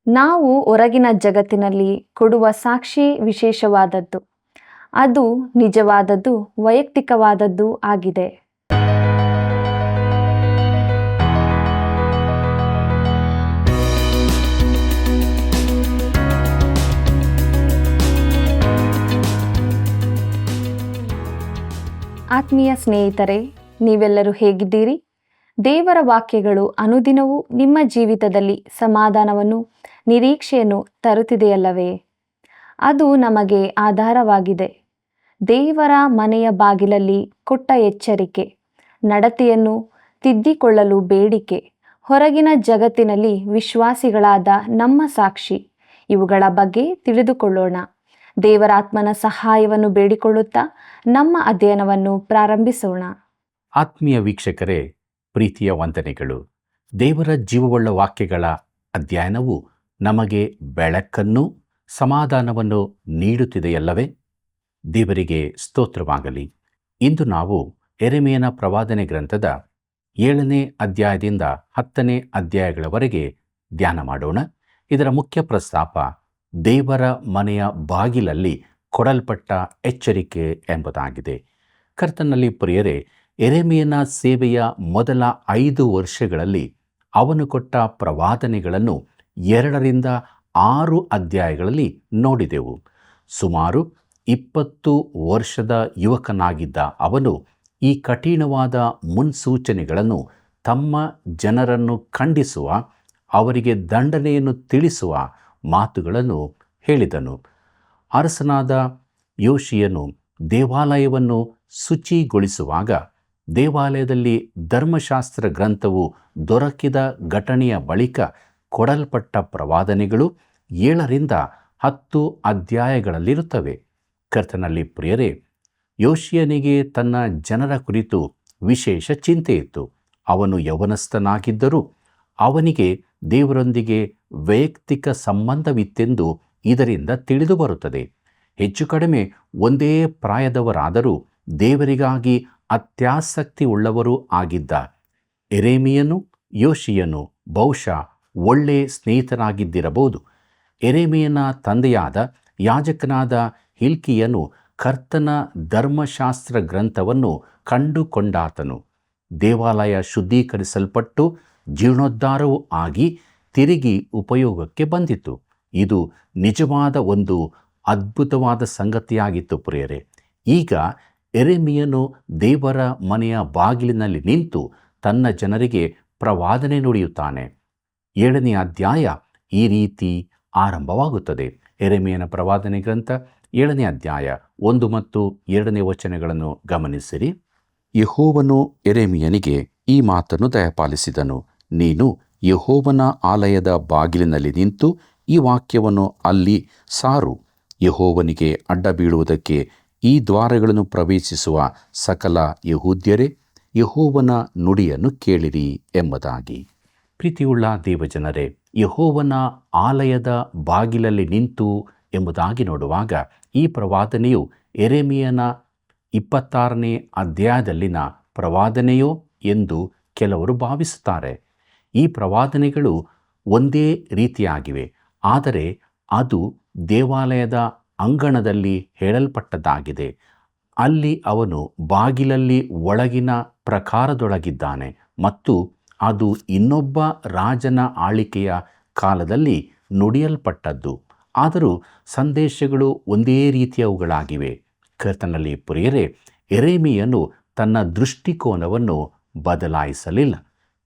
ನಾವು ಹೊರಗಿನ ಜಗತ್ತಿನಲ್ಲಿ ಕೊಡುವ ಸಾಕ್ಷಿ ವಿಶೇಷವಾದದ್ದು. ಅದು ನಿಜವಾದದ್ದು, ವೈಯಕ್ತಿಕವಾದದ್ದು ಆಗಿದೆ. ಆತ್ಮೀಯ ಸ್ನೇಹಿತರೆ, ನೀವೆಲ್ಲರೂ ಹೇಗಿದ್ದೀರಿ? ದೇವರ ವಾಕ್ಯಗಳು ಅನುದಿನವೂ ನಿಮ್ಮ ಜೀವಿತದಲ್ಲಿ ಸಮಾಧಾನವನ್ನು, ನಿರೀಕ್ಷೆಯನ್ನು ತರುತ್ತಿದೆಯಲ್ಲವೇ? ಅದು ನಮಗೆ ಆಧಾರವಾಗಿದೆ. ದೇವರ ಮನೆಯ ಬಾಗಿಲಲ್ಲಿ ಕೊಟ್ಟ ಎಚ್ಚರಿಕೆ, ನಡತೆಯನ್ನು ತಿದ್ದಿಕೊಳ್ಳಲು ಬೇಡಿಕೆ, ಹೊರಗಿನ ಜಗತ್ತಿನಲ್ಲಿ ವಿಶ್ವಾಸಿಗಳಾದ ನಮ್ಮ ಸಾಕ್ಷಿ, ಇವುಗಳ ಬಗ್ಗೆ ತಿಳಿದುಕೊಳ್ಳೋಣ. ದೇವರಾತ್ಮನ ಸಹಾಯವನ್ನು ಬೇಡಿಕೊಳ್ಳುತ್ತಾ ನಮ್ಮ ಅಧ್ಯಯನವನ್ನು ಪ್ರಾರಂಭಿಸೋಣ. ಆತ್ಮೀಯ ವೀಕ್ಷಕರೇ, ಪ್ರೀತಿಯ ವಂದನೆಗಳು. ದೇವರ ಜೀವವುಳ್ಳ ವಾಕ್ಯಗಳ ಅಧ್ಯಯನವು ನಮಗೆ ಬೆಳಕನ್ನು, ಸಮಾಧಾನವನ್ನು ನೀಡುತ್ತಿದೆಯಲ್ಲವೇ? ದೇವರಿಗೆ ಸ್ತೋತ್ರವಾಗಲಿ. ಇಂದು ನಾವು ಯೆರೆಮೀಯನ ಪ್ರವಾದನೆ ಗ್ರಂಥದ 7ನೇ ಅಧ್ಯಾಯದಿಂದ 10ನೇ ಅಧ್ಯಾಯಗಳವರೆಗೆ ಧ್ಯಾನ ಮಾಡೋಣ. ಇದರ ಮುಖ್ಯ ಪ್ರಸ್ತಾಪ ದೇವರ ಮನೆಯ ಬಾಗಿಲಲ್ಲಿ ಕೊಡಲ್ಪಟ್ಟ ಎಚ್ಚರಿಕೆ ಎಂಬುದಾಗಿದೆ. ಕರ್ತನಲ್ಲಿ ಪ್ರಿಯರೇ, ಯೆರೆಮೀಯನ ಸೇವೆಯ ಮೊದಲ 5 ವರ್ಷಗಳಲ್ಲಿ ಅವನು ಕೊಟ್ಟ ಪ್ರವಾದನೆಗಳನ್ನು 2ರಿಂದ 6 ಅಧ್ಯಾಯಗಳಲ್ಲಿ ನೋಡಿದೆವು. ಸುಮಾರು 20 ವರ್ಷದ ಯುವಕನಾಗಿದ್ದ ಅವನು ಈ ಕಠಿಣವಾದ ಮುನ್ಸೂಚನೆಗಳನ್ನು ತಮ್ಮ ಜನರನ್ನು ಖಂಡಿಸುವ, ಅವರಿಗೆ ದಂಡನೆಯನ್ನು ತಿಳಿಸುವ ಮಾತುಗಳನ್ನು ಹೇಳಿದನು. ಅರಸನಾದ ಯೋಷೀಯನು ದೇವಾಲಯವನ್ನು ಶುಚಿಗೊಳಿಸುವಾಗ ದೇವಾಲಯದಲ್ಲಿ ಧರ್ಮಶಾಸ್ತ್ರ ಗ್ರಂಥವು ದೊರಕಿದ ಘಟನೆಯ ಬಳಿಕ ಕೊಡಲ್ಪಟ್ಟ ಪ್ರವಾದನೆಗಳು 7ರಿಂದ 10 ಅಧ್ಯಾಯಗಳಲ್ಲಿರುತ್ತವೆ. ಕರ್ತನಲ್ಲಿ ಪ್ರಿಯರೇ, ಯೋಷೀಯನಿಗೆ ತನ್ನ ಜನರ ಕುರಿತು ವಿಶೇಷ ಚಿಂತೆ ಇತ್ತು. ಅವನು ಯೌವನಸ್ಥನಾಗಿದ್ದರೂ ಅವನಿಗೆ ದೇವರೊಂದಿಗೆ ವೈಯಕ್ತಿಕ ಸಂಬಂಧವಿತ್ತೆಂದು ಇದರಿಂದ ತಿಳಿದು ಬರುತ್ತದೆ. ಹೆಚ್ಚು ಕಡಿಮೆ ಒಂದೇ ಪ್ರಾಯದವರಾದರೂ ದೇವರಿಗಾಗಿ ಅತ್ಯಾಸಕ್ತಿ ಉಳ್ಳವರೂ ಆಗಿದ್ದ ಯೆರೆಮೀಯನು ಯೋಷೀಯನು ಬಹುಶಃ ಒಳ್ಳೆ ಸ್ನೇಹಿತನಾಗಿದ್ದಿರಬಹುದು. ಯೆರೆಮೀಯನ ತಂದೆಯಾದ ಯಾಜಕನಾದ ಹಿಲ್ಕೀಯನು ಕರ್ತನ ಧರ್ಮಶಾಸ್ತ್ರ ಗ್ರಂಥವನ್ನು ಕಂಡುಕೊಂಡಾತನು. ದೇವಾಲಯ ಶುದ್ಧೀಕರಿಸಲ್ಪಟ್ಟು ಜೀರ್ಣೋದ್ಧಾರವೂ ಆಗಿ ತಿರುಗಿ ಉಪಯೋಗಕ್ಕೆ ಬಂದಿತು. ಇದು ನಿಜವಾದ ಒಂದು ಅದ್ಭುತವಾದ ಸಂಗತಿಯಾಗಿತ್ತು ಪ್ರಿಯರೇ. ಈಗ ಯೆರೆಮೀಯನು ದೇವರ ಮನೆಯ ಬಾಗಿಲಿನಲ್ಲಿ ನಿಂತು ತನ್ನ ಜನರಿಗೆ ಪ್ರವಾದನೆ ನುಡಿಯುತ್ತಾನೆ. 7ನೇ ಅಧ್ಯಾಯ ಈ ರೀತಿ ಆರಂಭವಾಗುತ್ತದೆ. ಯೆರೆಮೀಯನ ಪ್ರವಾದನೆ ಗ್ರಂಥ 7ನೇ ಅಧ್ಯಾಯ 1 ಮತ್ತು 2ನೇ ವಚನಗಳನ್ನು ಗಮನಿಸಿರಿ. ಯೆಹೋವನು ಯೆರೆಮೀಯನಿಗೆ ಈ ಮಾತನ್ನು ದಯಪಾಲಿಸಿದನು. ನೀನು ಯೆಹೋವನ ಆಲಯದ ಬಾಗಿಲಿನಲ್ಲಿ ನಿಂತು ಈ ವಾಕ್ಯವನ್ನು ಅಲ್ಲಿ ಸಾರು. ಯೆಹೋವನಿಗೆ ಅಡ್ಡ ಬೀಳುವುದಕ್ಕೆ ಈ ದ್ವಾರಗಳನ್ನು ಪ್ರವೇಶಿಸುವ ಸಕಲ ಯೆಹೂದ್ಯರೇ, ಯೆಹೋವನ ನುಡಿಯನ್ನು ಕೇಳಿರಿ ಎಂಬುದಾಗಿ. ಪ್ರೀತಿಯುಳ್ಳ ದೇವಜನರೇ, ಯೆಹೋವನ ಆಲಯದ ಬಾಗಿಲಲ್ಲಿ ನಿಂತು ಎಂಬುದಾಗಿ ನೋಡುವಾಗ ಈ ಪ್ರವಾದನೆಯು ಯೆರೆಮೀಯನ 26ನೇ ಅಧ್ಯಾಯದಲ್ಲಿನ ಪ್ರವಾದನೆಯೋ ಎಂದು ಕೆಲವರು ಭಾವಿಸುತ್ತಾರೆ. ಈ ಪ್ರವಾದನೆಗಳು ಒಂದೇ ರೀತಿಯಾಗಿವೆ, ಆದರೆ ಅದು ದೇವಾಲಯದ ಅಂಗಣದಲ್ಲಿ ಹೇಳಲ್ಪಟ್ಟದ್ದಾಗಿದೆ. ಅಲ್ಲಿ ಅವನು ಬಾಗಿಲಲ್ಲಿ ಒಳಗಿನ ಪ್ರಕಾರದೊಳಗಿದ್ದಾನೆ ಮತ್ತು ಅದು ಇನ್ನೊಬ್ಬ ರಾಜನ ಆಳಿಕೆಯ ಕಾಲದಲ್ಲಿ ನುಡಿಯಲ್ಪಟ್ಟದ್ದು. ಆದರೂ ಸಂದೇಶಗಳು ಒಂದೇ ರೀತಿಯವುಗಳಾಗಿವೆ. ಕರ್ತನಲ್ಲಿ ಪ್ರಿಯರೇ, ಯೆರೆಮೀಯನು ತನ್ನ ದೃಷ್ಟಿಕೋನವನ್ನು ಬದಲಾಯಿಸಲಿಲ್ಲ.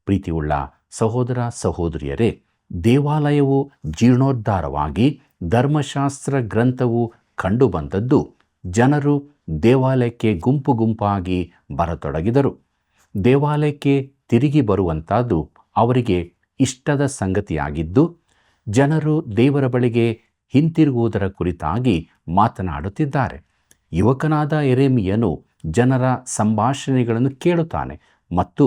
ಪ್ರೀತಿಯುಳ್ಳ ಸಹೋದರ ಸಹೋದರಿಯರೇ, ದೇವಾಲಯವು ಜೀರ್ಣೋದ್ಧಾರವಾಗಿ ಧರ್ಮಶಾಸ್ತ್ರ ಗ್ರಂಥವು ಕಂಡುಬಂದದ್ದು ಜನರು ದೇವಾಲಯಕ್ಕೆ ಗುಂಪು ಗುಂಪಾಗಿ ಬರತೊಡಗಿದರು. ದೇವಾಲಯಕ್ಕೆ ತಿರುಗಿ ಬರುವಂಥದ್ದು ಅವರಿಗೆ ಇಷ್ಟದ ಸಂಗತಿಯಾಗಿದ್ದು, ಜನರು ದೇವರ ಬಳಿಗೆ ಹಿಂತಿರುಗುವುದರ ಕುರಿತಾಗಿ ಮಾತನಾಡುತ್ತಿದ್ದಾರೆ. ಯುವಕನಾದ ಯೆರೆಮೀಯನು ಜನರ ಸಂಭಾಷಣೆಗಳನ್ನು ಕೇಳುತ್ತಾನೆ ಮತ್ತು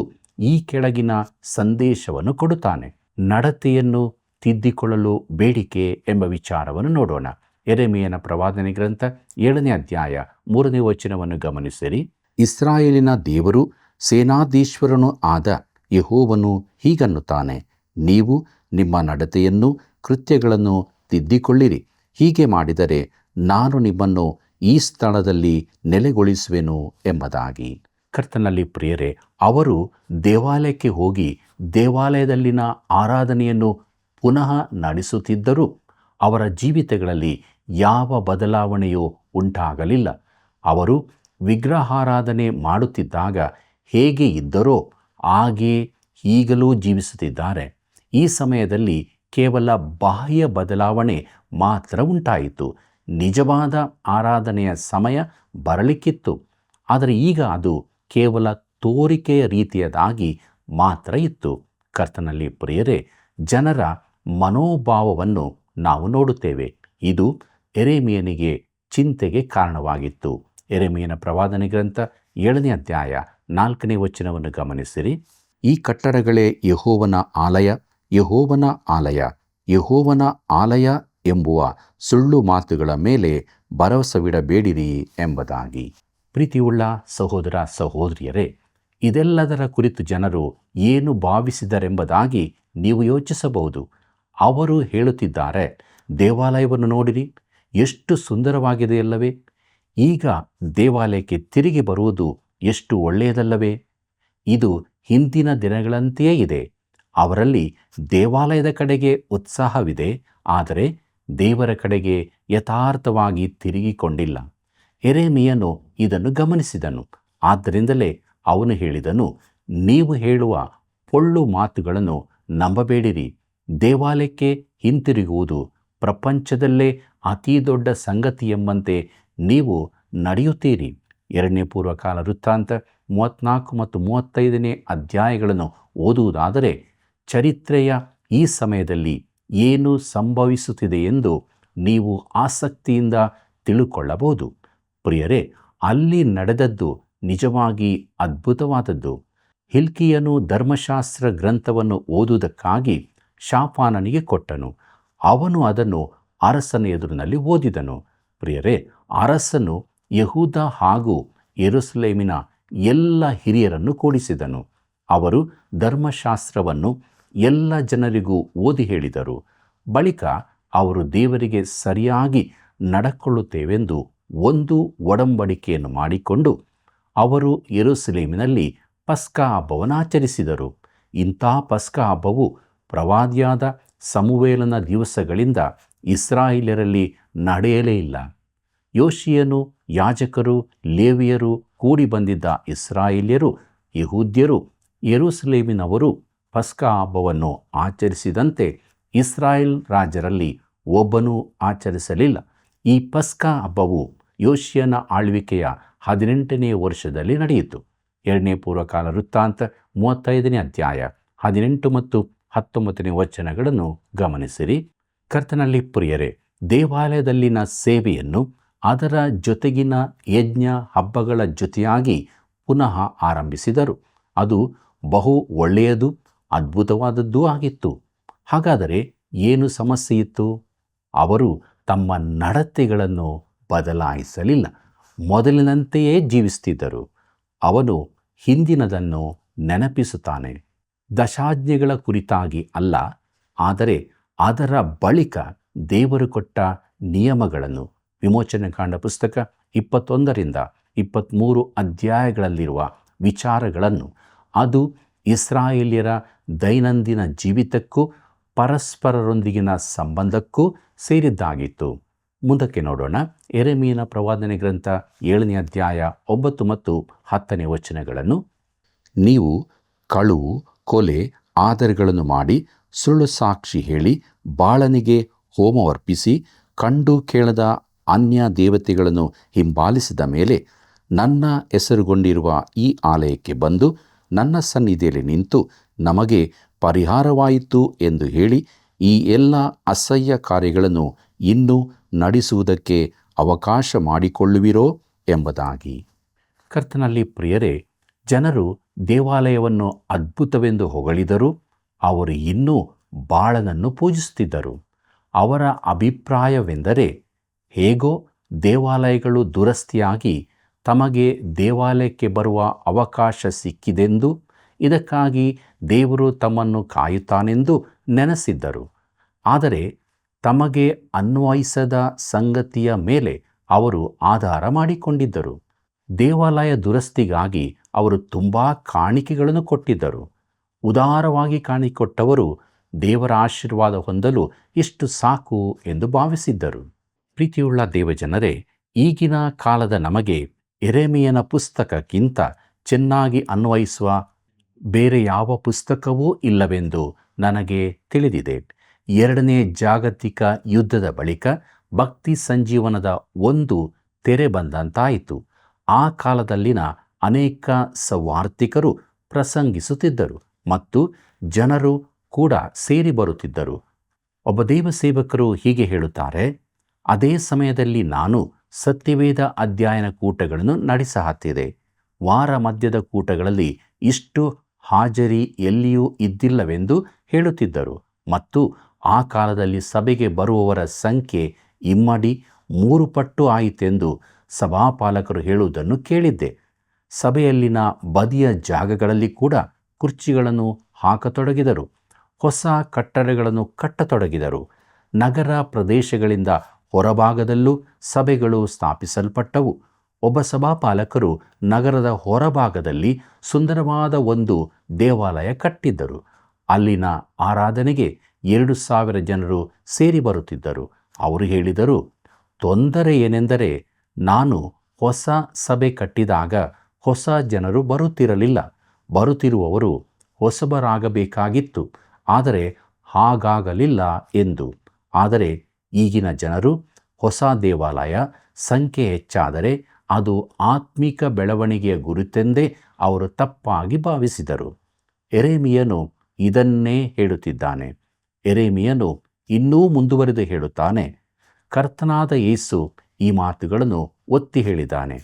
ಈ ಕೆಳಗಿನ ಸಂದೇಶವನ್ನು ಕೊಡುತ್ತಾನೆ. ನಡತೆಯನ್ನು ತಿದ್ದಿಕೊಳ್ಳಲು ಬೇಡಿಕೆ ಎಂಬ ವಿಚಾರವನ್ನು ನೋಡೋಣ. ಯೆರೆಮೀಯನ ಪ್ರವಾದನೆ ಗ್ರಂಥ 7ನೇ ಅಧ್ಯಾಯ 3ನೇ ವಚನವನ್ನು ಗಮನಿಸಿರಿ. ಇಸ್ರಾಯೇಲಿನ ದೇವರು ಸೇನಾಧೀಶ್ವರನೂ ಆದ ಯೆಹೋವನು ಹೀಗನ್ನುತ್ತಾನೆ, ನೀವು ನಿಮ್ಮ ನಡತೆಯನ್ನು ಕೃತ್ಯಗಳನ್ನು ತಿದ್ದಿಕೊಳ್ಳಿರಿ. ಹೀಗೆ ಮಾಡಿದರೆ ನಾನು ನಿಮ್ಮನ್ನು ಈ ಸ್ಥಳದಲ್ಲಿ ನೆಲೆಗೊಳಿಸುವೆನು ಎಂಬುದಾಗಿ. ಕರ್ತನಲ್ಲಿ ಪ್ರಿಯರೇ, ಅವರು ದೇವಾಲಯಕ್ಕೆ ಹೋಗಿ ದೇವಾಲಯದಲ್ಲಿನ ಆರಾಧನೆಯನ್ನು ಪುನಃ ನಡೆಸುತ್ತಿದ್ದರೂ ಅವರ ಜೀವಿತಗಳಲ್ಲಿ ಯಾವ ಬದಲಾವಣೆಯೂ ಉಂಟಾಗಲಿಲ್ಲ. ಅವರು ವಿಗ್ರಹಾರಾಧನೆ ಮಾಡುತ್ತಿದ್ದಾಗ ಹೇಗೆ ಇದ್ದರೋ ಹಾಗೇ ಈಗಲೂ ಜೀವಿಸುತ್ತಿದ್ದಾರೆ. ಈ ಸಮಯದಲ್ಲಿ ಕೇವಲ ಬಾಹ್ಯ ಬದಲಾವಣೆ ಮಾತ್ರ ಉಂಟಾಯಿತು. ನಿಜವಾದ ಆರಾಧನೆಯ ಸಮಯ ಬರಲಿಕ್ಕಿತ್ತು, ಆದರೆ ಈಗ ಅದು ಕೇವಲ ತೋರಿಕೆಯ ರೀತಿಯದಾಗಿ ಮಾತ್ರ ಇತ್ತು. ಕರ್ತನಲ್ಲಿ ಪ್ರಿಯರೇ, ಜನರ ಮನೋಭಾವವನ್ನು ನಾವು ನೋಡುತ್ತೇವೆ. ಇದು ಯೆರೆಮೀಯನಿಗೆ ಚಿಂತೆಗೆ ಕಾರಣವಾಗಿತ್ತು. ಯೆರೆಮೀಯನ ಪ್ರವಾದನೆ ಗ್ರಂಥ 7ನೇ ಅಧ್ಯಾಯ 4ನೇ ವಚನವನ್ನು ಗಮನಿಸಿರಿ. ಈ ಕಟ್ಟಡಗಳೇ ಯೆಹೋವನ ಆಲಯ, ಯೆಹೋವನ ಆಲಯ, ಯೆಹೋವನ ಆಲಯ ಎಂಬುವ ಸುಳ್ಳು ಮಾತುಗಳ ಮೇಲೆ ಭರವಸವಿಡಬೇಡಿರಿ ಎಂಬುದಾಗಿ. ಪ್ರೀತಿಯುಳ್ಳ ಸಹೋದರ ಸಹೋದರಿಯರೇ, ಇದೆಲ್ಲದರ ಕುರಿತು ಜನರು ಏನು ಭಾವಿಸಿದರೆಂಬುದಾಗಿ ನೀವು ಯೋಚಿಸಬಹುದು. ಅವರು ಹೇಳುತ್ತಿದ್ದಾರೆ, ದೇವಾಲಯವನ್ನು ನೋಡಿರಿ, ಎಷ್ಟು ಸುಂದರವಾಗಿದೆಯಲ್ಲವೇ? ಈಗ ದೇವಾಲಯಕ್ಕೆ ತಿರುಗಿ ಬರುವುದು ಎಷ್ಟು ಒಳ್ಳೆಯದಲ್ಲವೇ? ಇದು ಹಿಂದಿನ ದಿನಗಳಂತೆಯೇ ಇದೆ. ಅವರಲ್ಲಿ ದೇವಾಲಯದ ಕಡೆಗೆ ಉತ್ಸಾಹವಿದೆ, ಆದರೆ ದೇವರ ಕಡೆಗೆ ಯಥಾರ್ಥವಾಗಿ ತಿರುಗಿಕೊಂಡಿಲ್ಲ. ಯೆರೆಮೀಯನು ಇದನ್ನು ಗಮನಿಸಿದನು. ಆದ್ದರಿಂದಲೇ ಅವನು ಹೇಳಿದನು, ನೀವು ಹೇಳುವ ಪೊಳ್ಳು ಮಾತುಗಳನ್ನು ನಂಬಬೇಡಿರಿ. ದೇವಾಲಯಕ್ಕೆ ಹಿಂತಿರುಗುವುದು ಪ್ರಪಂಚದಲ್ಲೇ ಅತಿ ದೊಡ್ಡ ಸಂಗತಿ ಎಂಬಂತೆ ನೀವು ನಡೆಯುತ್ತೀರಿ. 2ನೇ ಪೂರ್ವಕಾಲ ವೃತ್ತಾಂತ 34 ಮತ್ತು 35ನೇ ಅಧ್ಯಾಯಗಳನ್ನು ಓದುವುದಾದರೆ ಚರಿತ್ರೆಯ ಈ ಸಮಯದಲ್ಲಿ ಏನು ಸಂಭವಿಸುತ್ತಿದೆ ಎಂದು ನೀವು ಆಸಕ್ತಿಯಿಂದ ತಿಳುಕೊಳ್ಳಬಹುದು. ಪ್ರಿಯರೇ, ಅಲ್ಲಿ ನಡೆದದ್ದು ನಿಜವಾಗಿ ಅದ್ಭುತವಾದದ್ದು. ಹಿಲ್ಕೀಯನು ಧರ್ಮಶಾಸ್ತ್ರ ಗ್ರಂಥವನ್ನು ಓದುವುದಕ್ಕಾಗಿ ಶಾಫಾನನಿಗೆ ಕೊಟ್ಟನು. ಅವನು ಅದನ್ನು ಅರಸನ ಎದುರಿನಲ್ಲಿ ಓದಿದನು. ಪ್ರಿಯರೇ, ಅರಸನು ಯೆಹೂದ ಹಾಗೂ ಯೆರೂಸಲೇಮಿನ ಎಲ್ಲ ಹಿರಿಯರನ್ನು ಕೂಡಿಸಿದನು. ಅವರು ಧರ್ಮಶಾಸ್ತ್ರವನ್ನು ಎಲ್ಲ ಜನರಿಗೂ ಓದಿ ಹೇಳಿದರು. ಬಳಿಕ ಅವರು ದೇವರಿಗೆ ಸರಿಯಾಗಿ ನಡ್ಕೊಳ್ಳುತ್ತೇವೆಂದು ಒಂದು ಒಡಂಬಡಿಕೆಯನ್ನು ಮಾಡಿಕೊಂಡು ಅವರು ಯೆರೂಸಲೇಮಿನಲ್ಲಿ ಪಸ್ಕ ಹಬ್ಬವನ್ನು ಆಚರಿಸಿದರು. ಇಂಥ ಪಸ್ಕ ಹಬ್ಬವು ಪ್ರವಾದಿಯಾದ ಸಮುವೇಲನ ದಿವಸಗಳಿಂದ ಇಸ್ರಾಯೇಲ್ಯರಲ್ಲಿ ನಡೆಯಲೇ ಇಲ್ಲ. ಯೋಷೀಯನು, ಯಾಜಕರು, ಲೇವಿಯರು ಕೂಡಿ ಬಂದಿದ್ದ ಇಸ್ರಾಯೇಲ್ಯರು, ಯೆಹೂದ್ಯರು, ಯೆರೂಸಲೇಮಿನವರು ಪಸ್ಕ ಹಬ್ಬವನ್ನು ಆಚರಿಸಿದಂತೆ ಇಸ್ರಾಯೇಲ್ ರಾಜರಲ್ಲಿ ಒಬ್ಬನೂ ಆಚರಿಸಲಿಲ್ಲ. ಈ ಪಸ್ಕ ಹಬ್ಬವು ಯೋಷೀಯನ ಆಳ್ವಿಕೆಯ 18ನೇ ವರ್ಷದಲ್ಲಿ ನಡೆಯಿತು. 2ನೇ ಪೂರ್ವಕಾಲ ವೃತ್ತಾಂತ 35ನೇ ಅಧ್ಯಾಯ 18 ಮತ್ತು 19ನೇ ವಚನಗಳನ್ನು ಗಮನಿಸಿರಿ. ಕರ್ತನಲ್ಲಿ ಪ್ರಿಯರೇ, ದೇವಾಲಯದಲ್ಲಿನ ಸೇವೆಯನ್ನು ಅದರ ಜೊತೆಗಿನ ಯಜ್ಞ ಹಬ್ಬಗಳ ಜೊತೆಯಾಗಿ ಪುನಃ ಆರಂಭಿಸಿದರು. ಅದು ಬಹು ಒಳ್ಳೆಯದು, ಅದ್ಭುತವಾದದ್ದೂ ಆಗಿತ್ತು. ಹಾಗಾದರೆ ಏನು ಸಮಸ್ಯೆ ಇತ್ತು? ಅವರು ತಮ್ಮ ನಡತೆಗಳನ್ನು ಬದಲಾಯಿಸಲಿಲ್ಲ, ಮೊದಲಿನಂತೆಯೇ ಜೀವಿಸುತ್ತಿದ್ದರು. ಅವನು ಹಿಂದಿನದನ್ನು ನೆನಪಿಸುತ್ತಾನೆ. ದಶಾಜ್ಞೆಗಳ ಕುರಿತಾಗಿ ಅಲ್ಲ, ಆದರೆ ಅದರ ಬಳಿಕ ದೇವರು ಕೊಟ್ಟ ನಿಯಮಗಳನ್ನು. ವಿಮೋಚನೆಕಾಂಡ ಪುಸ್ತಕ 21ರಿಂದ 23 ಅಧ್ಯಾಯಗಳಲ್ಲಿರುವ ವಿಚಾರಗಳನ್ನು. ಅದು ಇಸ್ರಾಯೇಲ್ಯರ ದೈನಂದಿನ ಜೀವಿತಕ್ಕೂ ಪರಸ್ಪರರೊಂದಿಗಿನ ಸಂಬಂಧಕ್ಕೂ ಸೇರಿದ್ದಾಗಿತ್ತು. ಮುಂದಕ್ಕೆ ನೋಡೋಣ. ಯೆರೆಮೀಯನ ಪ್ರವಾದನೆ ಗ್ರಂಥ 7ನೇ ಅಧ್ಯಾಯ 9 ಮತ್ತು 10ನೇ ವಚನಗಳನ್ನು. ನೀವು ಕಳುವು, ಕೊಲೆ, ಆದರಗಳನ್ನು ಮಾಡಿ ಸುಳ್ಳು ಸಾಕ್ಷಿ ಹೇಳಿ ಬಾಳನಿಗೆ ಹೋಮವರ್ಪಿಸಿ ಕಂಡು ಕೇಳದ ಅನ್ಯ ದೇವತೆಗಳನ್ನು ಹಿಂಬಾಲಿಸಿದ ಮೇಲೆ ನನ್ನ ಹೆಸರುಗೊಂಡಿರುವ ಈ ಆಲಯಕ್ಕೆ ಬಂದು ನನ್ನ ಸನ್ನಿಧಿಯಲ್ಲಿ ನಿಂತು ನಮಗೆ ಪರಿಹಾರವಾಯಿತು ಎಂದು ಹೇಳಿ ಈ ಎಲ್ಲ ಅಸಹ್ಯ ಕಾರ್ಯಗಳನ್ನು ಇನ್ನೂ ನಡೆಸುವುದಕ್ಕೆ ಅವಕಾಶ ಮಾಡಿಕೊಳ್ಳುವಿರೋ ಎಂಬುದಾಗಿ. ಕರ್ತನಲ್ಲಿ ಪ್ರಿಯರೇ, ಜನರು ದೇವಾಲಯವನ್ನು ಅದ್ಭುತವೆಂದು ಹೊಗಳಿದರೂ ಅವರು ಇನ್ನೂ ಬಾಳನನ್ನು ಪೂಜಿಸುತ್ತಿದ್ದರು. ಅವರ ಅಭಿಪ್ರಾಯವೆಂದರೆ, ಹೇಗೋ ದೇವಾಲಯಗಳು ದುರಸ್ತಿಯಾಗಿ ತಮಗೆ ದೇವಾಲಯಕ್ಕೆ ಬರುವ ಅವಕಾಶ ಸಿಕ್ಕಿದೆಂದು, ಇದಕ್ಕಾಗಿ ದೇವರು ತಮ್ಮನ್ನು ಕಾಯುತ್ತಾನೆಂದು ನೆನೆಸಿದ್ದರು. ಆದರೆ ತಮಗೆ ಅನ್ವಯಿಸದ ಸಂಗತಿಯ ಮೇಲೆ ಅವರು ಆಧಾರ ಮಾಡಿಕೊಂಡಿದ್ದರು. ದೇವಾಲಯ ದುರಸ್ತಿಗಾಗಿ ಅವರು ತುಂಬ ಕಾಣಿಕೆಗಳನ್ನು ಕೊಟ್ಟಿದ್ದರು. ಉದಾರವಾಗಿ ಕಾಣಿಕೊಟ್ಟವರು ದೇವರ ಆಶೀರ್ವಾದ ಹೊಂದಲು ಇಷ್ಟು ಸಾಕು ಎಂದು ಭಾವಿಸಿದ್ದರು. ಪ್ರೀತಿಯುಳ್ಳ ದೇವಜನರೇ, ಈಗಿನ ಕಾಲದ ನಮಗೆ ಯೆರೆಮೀಯನ ಪುಸ್ತಕಕ್ಕಿಂತ ಚೆನ್ನಾಗಿ ಅನ್ವಯಿಸುವ ಬೇರೆ ಯಾವ ಪುಸ್ತಕವೂ ಇಲ್ಲವೆಂದು ನನಗೆ ತಿಳಿದಿದೆ. ಎರಡನೇ ಜಾಗತಿಕ ಯುದ್ಧದ ಬಳಿಕ ಭಕ್ತಿ ಸಂಜೀವನದ ಒಂದು ತೆರೆ ಬಂದಂತಾಯಿತು. ಆ ಕಾಲದಲ್ಲಿನ ಅನೇಕ ಸವಾರ್ಥಿಕರು ಪ್ರಸಂಗಿಸುತ್ತಿದ್ದರು ಮತ್ತು ಜನರು ಕೂಡ ಸೇರಿ ಬರುತ್ತಿದ್ದರು. ಒಬ್ಬ ದೇವಸೇವಕರು ಹೀಗೆ ಹೇಳುತ್ತಾರೆ: ಅದೇ ಸಮಯದಲ್ಲಿ ನಾನು ಸತ್ಯವೇದ ಅಧ್ಯಯನ ಕೂಟಗಳನ್ನು ನಡೆಸಹತ್ತಿದೆ. ವಾರ ಮಧ್ಯದ ಕೂಟಗಳಲ್ಲಿ ಇಷ್ಟು ಹಾಜರಿ ಎಲ್ಲಿಯೂ ಇದ್ದಿಲ್ಲವೆಂದು ಹೇಳುತ್ತಿದ್ದರು ಮತ್ತು ಆ ಕಾಲದಲ್ಲಿ ಸಭೆಗೆ ಬರುವವರ ಸಂಖ್ಯೆ ಇಮ್ಮಡಿ 3 ಪಟ್ಟು ಆಯಿತೆಂದು ಸಭಾಪಾಲಕರು ಹೇಳುವುದನ್ನು ಕೇಳಿದ್ದೆ. ಸಭೆಯಲ್ಲಿನ ಬದಿಯ ಜಾಗಗಳಲ್ಲಿ ಕೂಡ ಕುರ್ಚಿಗಳನ್ನು ಹಾಕತೊಡಗಿದರು. ಹೊಸ ಕಟ್ಟಡಗಳನ್ನು ಕಟ್ಟತೊಡಗಿದರು. ನಗರ ಪ್ರದೇಶಗಳಿಂದ ಹೊರಭಾಗದಲ್ಲೂ ಸಭೆಗಳು ಸ್ಥಾಪಿಸಲ್ಪಟ್ಟವು. ಒಬ್ಬ ಸಭಾಪಾಲಕರು ನಗರದ ಹೊರಭಾಗದಲ್ಲಿ ಸುಂದರವಾದ ಒಂದು ದೇವಾಲಯ ಕಟ್ಟಿದ್ದರು. ಅಲ್ಲಿನ ಆರಾಧನೆಗೆ 2,000 ಜನರು ಸೇರಿ ಬರುತ್ತಿದ್ದರು. ಅವರು ಹೇಳಿದರು, ತೊಂದರೆ ಏನೆಂದರೆ ನಾನು ಹೊಸ ಸಭೆ ಕಟ್ಟಿದಾಗ ಹೊಸ ಜನರು ಬರುತ್ತಿರಲಿಲ್ಲ. ಬರುತ್ತಿರುವವರು ಹೊಸಬರಾಗಬೇಕಾಗಿತ್ತು, ಆದರೆ ಹಾಗಾಗಲಿಲ್ಲ ಎಂದು. ಆದರೆ ಈಗಿನ ಜನರು ಹೊಸ ದೇವಾಲಯ ಸಂಖ್ಯೆ ಹೆಚ್ಚಾದರೆ ಅದು ಆತ್ಮಿಕ ಬೆಳವಣಿಗೆಯ ಗುರುತೆಂದೇ ಅವರು ತಪ್ಪಾಗಿ ಭಾವಿಸಿದರು. ಯೆರೆಮೀಯನು ಇದನ್ನೇ ಹೇಳುತ್ತಿದ್ದಾನೆ. ಯೆರೆಮೀಯನು ಇನ್ನೂ ಮುಂದುವರೆದು ಹೇಳುತ್ತಾನೆ. ಕರ್ತನಾದ ಯೇಸು ಈ ಮಾತುಗಳನ್ನು ಒತ್ತಿ ಹೇಳಿದ್ದಾನೆ.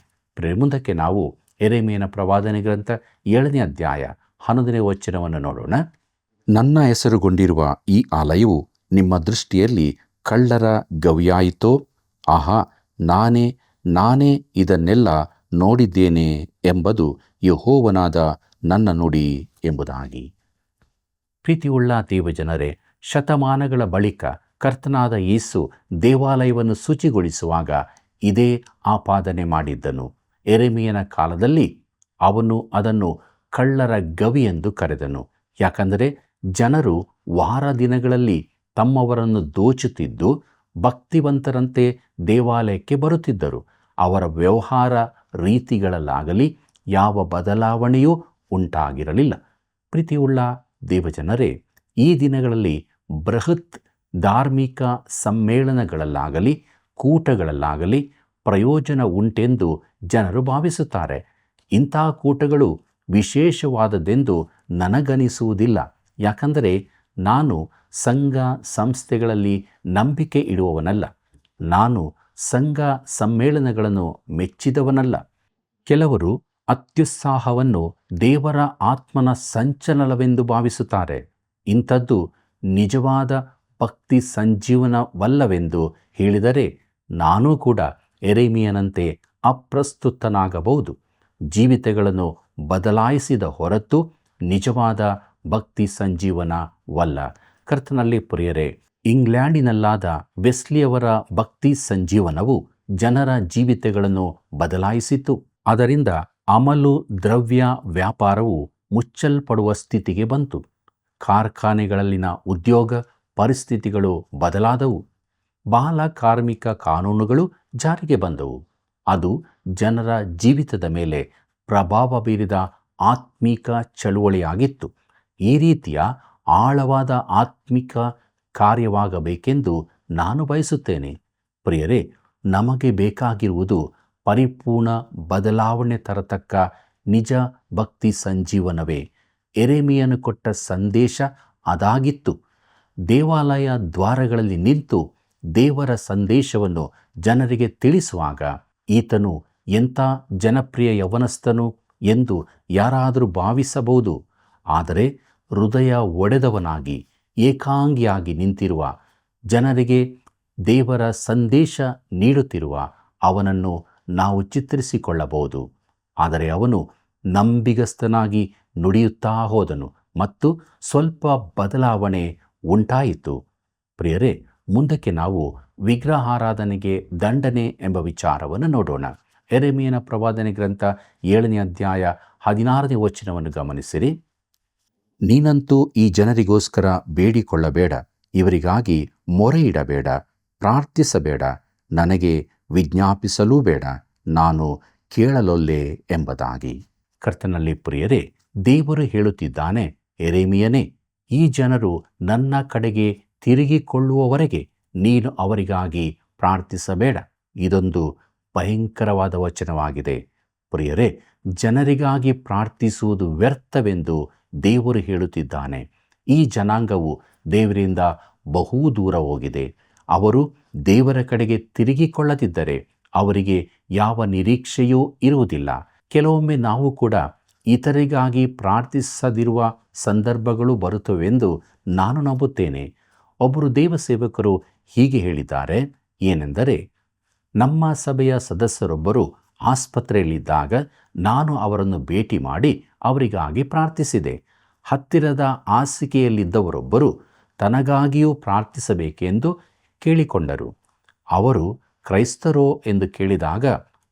ಮುಂದಕ್ಕೆ ನಾವು ಯೆರೆಮೀಯನ ಪ್ರವಾದನೆ ಗ್ರಂಥ 7ನೇ ಅಧ್ಯಾಯ 11ನೇ ವಚನವನ್ನು ನೋಡೋಣ. ನನ್ನ ಹೆಸರುಗೊಂಡಿರುವ ಈ ಆಲಯವು ನಿಮ್ಮ ದೃಷ್ಟಿಯಲ್ಲಿ ಕಳ್ಳರ ಗವಿಯಾಯಿತೋ? ಆಹಾ, ನಾನೇ ಇದನ್ನೆಲ್ಲ ನೋಡಿದ್ದೇನೆ ಎಂಬುದು ಯೆಹೋವನಾದ ನನ್ನ ನುಡಿ ಎಂಬುದಾಗಿ. ಪ್ರೀತಿಯುಳ್ಳ ದೇವಜನರೇ, ಶತಮಾನಗಳ ಬಳಿಕ ಕರ್ತನಾದ ಯೇಸು ದೇವಾಲಯವನ್ನು ಶುಚಿಗೊಳಿಸುವಾಗ ಇದೇ ಆಪಾದನೆ ಮಾಡಿದ್ದನು. ಯೆರೆಮೀಯನ ಕಾಲದಲ್ಲಿ ಅವನು ಅದನ್ನು ಕಳ್ಳರ ಗವಿ ಎಂದು ಕರೆದನು. ಯಾಕಂದರೆ ಜನರು ವಾರ ದಿನಗಳಲ್ಲಿ ತಮ್ಮವರನ್ನು ದೋಚುತ್ತಿದ್ದು ಭಕ್ತಿವಂತರಂತೆ ದೇವಾಲಯಕ್ಕೆ ಬರುತ್ತಿದ್ದರು. ಅವರ ವ್ಯವಹಾರ ರೀತಿಗಳಲ್ಲಾಗಲಿ ಯಾವ ಬದಲಾವಣೆಯೂ ಉಂಟಾಗಿರಲಿಲ್ಲ. ಪ್ರೀತಿಯುಳ್ಳ ದೇವಜನರೇ, ಈ ದಿನಗಳಲ್ಲಿ ಬೃಹತ್ ಧಾರ್ಮಿಕ ಸಮ್ಮೇಳನಗಳಲ್ಲಾಗಲಿ ಕೂಟಗಳಲ್ಲಾಗಲಿ ಪ್ರಯೋಜನ ಉಂಟೆಂದು ಜನರು ಭಾವಿಸುತ್ತಾರೆ. ಇಂಥ ಕೂಟಗಳು ವಿಶೇಷವಾದದ್ದೆಂದು ನನಗನಿಸುವುದಿಲ್ಲ. ಯಾಕಂದರೆ ನಾನು ಸಂಘ ಸಂಸ್ಥೆಗಳಲ್ಲಿ ನಂಬಿಕೆ ಇಡುವವನಲ್ಲ. ನಾನು ಸಂಘ ಸಮ್ಮೇಳನಗಳನ್ನು ಮೆಚ್ಚಿದವನಲ್ಲ. ಕೆಲವರು ಅತ್ಯುತ್ಸಾಹವನ್ನು ದೇವರ ಆತ್ಮನ ಸಂಚಲನವೆಂದು ಭಾವಿಸುತ್ತಾರೆ. ಇಂಥದ್ದು ನಿಜವಾದ ಭಕ್ತಿ ಸಂಜೀವನವಲ್ಲವೆಂದು ಹೇಳಿದರೆ ನಾನೂ ಕೂಡ ಯೆರೆಮೀಯನಂತೆ ಅಪ್ರಸ್ತುತನಾಗಬಹುದು. ಜೀವಿತಗಳನ್ನು ಬದಲಾಯಿಸಿದ ಹೊರತು ನಿಜವಾದ ಭಕ್ತಿ ಸಂಜೀವನವಲ್ಲ. ಕರ್ತನಲ್ಲಿ ಪ್ರಿಯರೇ, ಇಂಗ್ಲೆಂಡಿನಲ್ಲಾದ ವೆಸ್ಲಿಯವರ ಭಕ್ತಿ ಸಂಜೀವನವು ಜನರ ಜೀವಿತಗಳನ್ನು ಬದಲಾಯಿಸಿತು. ಅದರಿಂದ ಅಮಲು ದ್ರವ್ಯ ವ್ಯಾಪಾರವು ಮುಚ್ಚಲ್ಪಡುವ ಸ್ಥಿತಿಗೆ ಬಂತು. ಕಾರ್ಖಾನೆಗಳಲ್ಲಿನ ಉದ್ಯೋಗ ಪರಿಸ್ಥಿತಿಗಳು ಬದಲಾದವು. ಬಾಲ ಕಾರ್ಮಿಕ ಕಾನೂನುಗಳು ಜಾರಿಗೆ ಬಂದವು. ಅದು ಜನರ ಜೀವಿತದ ಮೇಲೆ ಪ್ರಭಾವ ಬೀರಿದ ಆತ್ಮಿಕ ಚಳುವಳಿಯಾಗಿತ್ತು. ಈ ರೀತಿಯ ಆಳವಾದ ಆತ್ಮಿಕ ಕಾರ್ಯವಾಗಬೇಕೆಂದು ನಾನು ಬಯಸುತ್ತೇನೆ. ಪ್ರಿಯರೇ, ನಮಗೆ ಬೇಕಾಗಿರುವುದು ಪರಿಪೂರ್ಣ ಬದಲಾವಣೆ ತರತಕ್ಕ ನಿಜ ಭಕ್ತಿ ಸಂಜೀವನವೇ. ಯೆರೆಮೀಯನು ಕೊಟ್ಟ ಸಂದೇಶ ಅದಾಗಿತ್ತು. ದೇವಾಲಯ ದ್ವಾರಗಳಲ್ಲಿ ನಿಂತು ದೇವರ ಸಂದೇಶವನ್ನು ಜನರಿಗೆ ತಿಳಿಸುವಾಗ ಈತನು ಎಂಥ ಜನಪ್ರಿಯ ಯವನಸ್ಥನು ಎಂದು ಯಾರಾದರೂ ಭಾವಿಸಬಹುದು. ಆದರೆ ಹೃದಯ ಒಡೆದವನಾಗಿ ಏಕಾಂಗಿಯಾಗಿ ನಿಂತಿರುವ ಜನರಿಗೆ ದೇವರ ಸಂದೇಶ ನೀಡುತ್ತಿರುವ ಅವನನ್ನು ನಾವು ಚಿತ್ರಿಸಿಕೊಳ್ಳಬಹುದು. ಆದರೆ ಅವನು ನಂಬಿಗಸ್ತನಾಗಿ ನುಡಿಯುತ್ತಾ ಹೋದನು ಮತ್ತು ಸ್ವಲ್ಪ ಬದಲಾವಣೆ ಉಂಟಾಯಿತು. ಪ್ರಿಯರೇ, ಮುಂದಕ್ಕೆ ನಾವು ವಿಗ್ರಹಾರಾಧನೆಗೆ ದಂಡನೆ ಎಂಬ ವಿಚಾರವನ್ನು ನೋಡೋಣ. ಯೆರೆಮೀಯನ ಪ್ರವಾದನೆ ಗ್ರಂಥ 7ನೇ ಅಧ್ಯಾಯ 16ನೇ ವಚನವನ್ನು ಗಮನಿಸಿರಿ. ನೀನಂತೂ ಈ ಜನರಿಗೋಸ್ಕರ ಬೇಡಿಕೊಳ್ಳಬೇಡ, ಇವರಿಗಾಗಿ ಮೊರೆ ಇಡಬೇಡ, ಪ್ರಾರ್ಥಿಸಬೇಡ, ನನಗೆ ವಿಜ್ಞಾಪಿಸಲೂ ಬೇಡ, ನಾನು ಕೇಳಲೊಲ್ಲೆ ಎಂಬುದಾಗಿ. ಕರ್ತನಲ್ಲಿ ಪ್ರಿಯರೇ, ದೇವರು ಹೇಳುತ್ತಿದ್ದಾನೆ, ಯೆರೆಮೀಯನೇ, ಈ ಜನರು ನನ್ನ ಕಡೆಗೆ ತಿರುಗಿಕೊಳ್ಳುವವರೆಗೆ ನೀನು ಅವರಿಗಾಗಿ ಪ್ರಾರ್ಥಿಸಬೇಡ. ಇದೊಂದು ಭಯಂಕರವಾದ ವಚನವಾಗಿದೆ. ಪ್ರಿಯರೇ, ಜನರಿಗಾಗಿ ಪ್ರಾರ್ಥಿಸುವುದು ವ್ಯರ್ಥವೆಂದು ದೇವರು ಹೇಳುತ್ತಿದ್ದಾನೆ. ಈ ಜನಾಂಗವು ದೇವರಿಂದ ಬಹು ದೂರ ಹೋಗಿದೆ. ಅವರು ದೇವರ ಕಡೆಗೆ ತಿರುಗಿಕೊಳ್ಳದಿದ್ದರೆ ಅವರಿಗೆ ಯಾವ ನಿರೀಕ್ಷೆಯೂ ಇರುವುದಿಲ್ಲ. ಕೆಲವೊಮ್ಮೆ ನಾವು ಕೂಡ ಇತರಿಗಾಗಿ ಪ್ರಾರ್ಥಿಸದಿರುವ ಸಂದರ್ಭಗಳು ಬರುತ್ತವೆಂದು ನಾನು ನಂಬುತ್ತೇನೆ. ಒಬ್ಬರು ದೇವ ಸೇವಕರು ಹೀಗೆ ಹೇಳಿದ್ದಾರೆ. ಏನೆಂದರೆ, ನಮ್ಮ ಸಭೆಯ ಸದಸ್ಯರೊಬ್ಬರು ಆಸ್ಪತ್ರೆಯಲ್ಲಿದ್ದಾಗ ನಾನು ಅವರನ್ನು ಭೇಟಿ ಮಾಡಿ ಅವರಿಗಾಗಿ ಪ್ರಾರ್ಥಿಸಿದೆ. ಹತ್ತಿರದ ಹಾಸಿಗೆಯಲ್ಲಿದ್ದವರೊಬ್ಬರು ತನಗಾಗಿಯೂ ಪ್ರಾರ್ಥಿಸಬೇಕೆಂದು ಕೇಳಿಕೊಂಡರು. ಅವರು ಕ್ರೈಸ್ತರೋ ಎಂದು ಕೇಳಿದಾಗ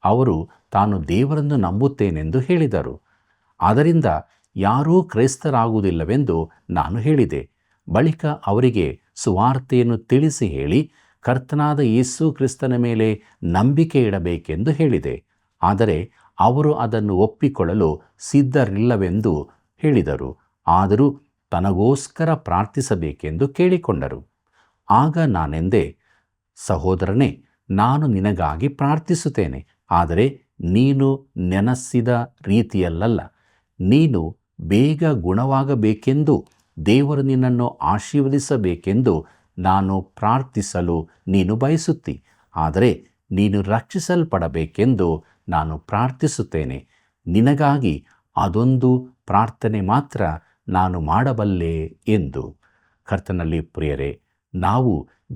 ಅವರು ತಾನು ದೇವರನ್ನು ನಂಬುತ್ತೇನೆಂದು ಹೇಳಿದರು. ಆದ್ದರಿಂದ ಯಾರೂ ಕ್ರೈಸ್ತರಾಗುವುದಿಲ್ಲವೆಂದು ನಾನು ಹೇಳಿದೆ. ಬಳಿಕ ಅವರಿಗೆ ಸುವಾರ್ತೆಯನ್ನು ತಿಳಿಸಿ ಹೇಳಿ ಕರ್ತನಾದ ಯೇಸು ಕ್ರಿಸ್ತನ ಮೇಲೆ ನಂಬಿಕೆ ಇಡಬೇಕೆಂದು ಹೇಳಿದೆ. ಆದರೆ ಅವರು ಅದನ್ನು ಒಪ್ಪಿಕೊಳ್ಳಲು ಸಿದ್ಧರಿಲ್ಲವೆಂದು ಹೇಳಿದರು. ಆದರೂ ತನಗೋಸ್ಕರ ಪ್ರಾರ್ಥಿಸಬೇಕೆಂದು ಕೇಳಿಕೊಂಡರು. ಆಗ ನಾನೆಂದೆ, ಸಹೋದರನೇ, ನಾನು ನಿನಗಾಗಿ ಪ್ರಾರ್ಥಿಸುತ್ತೇನೆ, ಆದರೆ ನೀನು ನೆನಸಿದ ರೀತಿಯಲ್ಲ. ನೀನು ಬೇಗ ಗುಣವಾಗಬೇಕೆಂದು ದೇವರು ನಿನ್ನನ್ನು ಆಶೀರ್ವದಿಸಬೇಕೆಂದು ನಾನು ಪ್ರಾರ್ಥಿಸಲು ನೀನು ಬಯಸುತ್ತಿ. ಆದರೆ ನೀನು ರಕ್ಷಿಸಲ್ಪಡಬೇಕೆಂದು ನಾನು ಪ್ರಾರ್ಥಿಸುತ್ತೇನೆ. ನಿನಗಾಗಿ ಅದೊಂದು ಪ್ರಾರ್ಥನೆ ಮಾತ್ರ ನಾನು ಮಾಡಬಲ್ಲೆ ಎಂದು. ಕರ್ತನಲ್ಲಿ ಪ್ರಿಯರೇ, ನಾವು